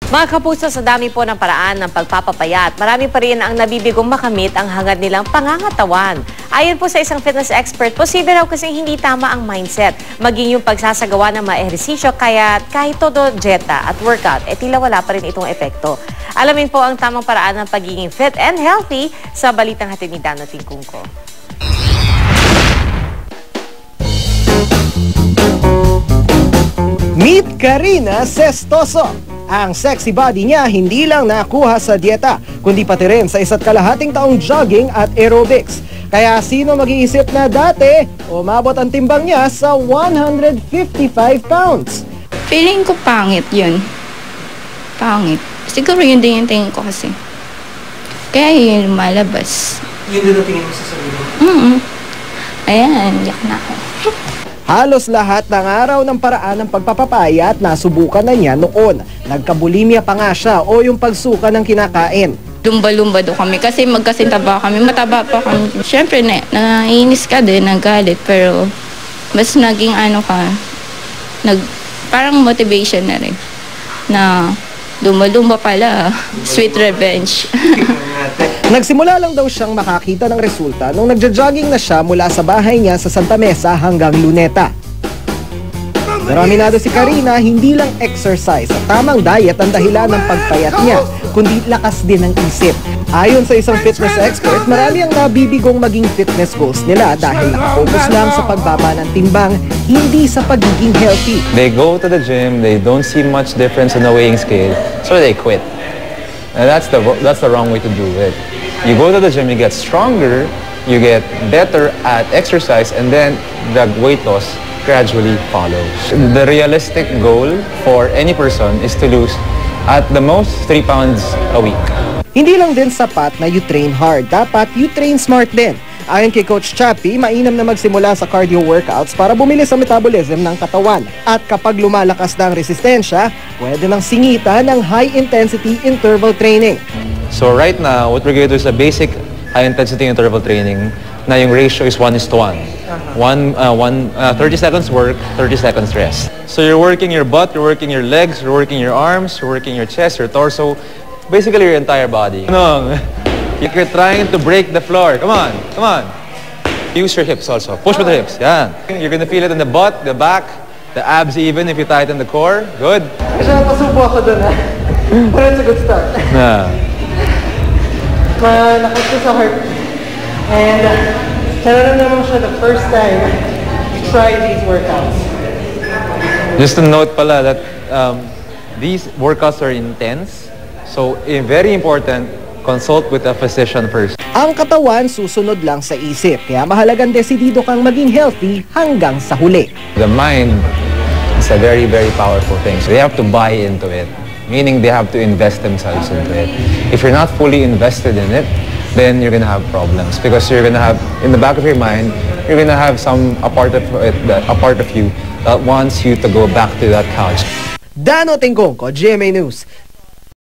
Mga kapuso, sa dami po ng paraan ng pagpapapayat, marami pa rin ang nabibigong makamit ang hangad nilang pangangatawan. Ayon po sa isang fitness expert, posible raw kasi hindi tama ang mindset, maging yung pagsasagawa ng mga ehersisyo, kaya kahit todo dieta at workout, tila wala pa rin itong epekto. Alamin po ang tamang paraan ng pagiging fit and healthy sa balitang hatid ni Dano Tingkungko. Meet Karina Sestoso. Ang sexy body niya hindi lang nakuha sa dieta, kundi pati rin sa isa't kalahating taong jogging at aerobics. Kaya sino mag-iisip na dati, umabot ang timbang niya sa 155 pounds. Feeling ko pangit yun. Pangit. Siguro yun din yung tingin ko kasi. Kaya yun lumalabas. Yun din ang tingin mo sa sarili? Ayan, yak na ako. Halos lahat ng araw ng paraan ng pagpapapayat nasubukan na niya noon. Nagkabulimia pa nga siya o yung pagsuka ng kinakain. Lumba-lumba do kami kasi magkasintaba kami, mataba pa kami. Siyempre, naiinis ka din, nagalit, pero mas naging parang motivation na rin. Na lumba-lumba pala, sweet revenge. Nagsimula lang daw siyang makakita ng resulta nung nagja-jogging na siya mula sa bahay niya sa Santa Mesa hanggang Luneta. Pero aminado si Karina, hindi lang exercise at tamang diet ang dahilan ng pagpayat niya, kundi lakas din ng isip. Ayon sa isang fitness expert, marami ang nabibigong maging fitness goals nila dahil nakafocus lang sa pagbaba ng timbang, hindi sa pagiging healthy. They go to the gym, they don't see much difference in the weighing scale, so they quit. And that's the wrong way to do it. You go to the gym, you get stronger, you get better at exercise, and then the weight loss gradually follows. The realistic goal for any person is to lose at the most 3 pounds a week. Hindi lang din sapat na you train hard, dapat you train smart din. Ayon kay Coach Chappy, mainam na magsimula sa cardio workouts para bumilis ang metabolism ng katawan. At kapag lumalakas na ang resistensya, pwede nang singitan ng high-intensity interval training. So right now, what we're going to do is a basic high-intensity interval training na yung ratio is 1:1. 30 seconds work, 30 seconds rest. So you're working your butt, you're working your legs, you're working your arms, you're working your chest, your torso, basically your entire body. You're trying to break the floor. Come on, come on. Use your hips also. Push with the hips. Yeah. You're gonna feel it in the butt, the back, the abs even if you tighten the core. Good. Kasi napasubo ako doon But it's a good start. Yeah. Nakita sa heart. And nararamdaman siya the first time you try these workouts. Just a note pala that these workouts are intense. So very important, consult with a physician first. Ang katawan susunod lang sa isip, kaya mahalagang desidido kang maging healthy hanggang sa huli. The mind is a very, very powerful thing. So they have to buy into it, meaning they have to invest themselves into it. If you're not fully invested in it, then you're gonna have problems because you're gonna have, in the back of your mind, you're gonna have a part of you that wants you to go back to that couch. Dano Tingkungko, GMA News.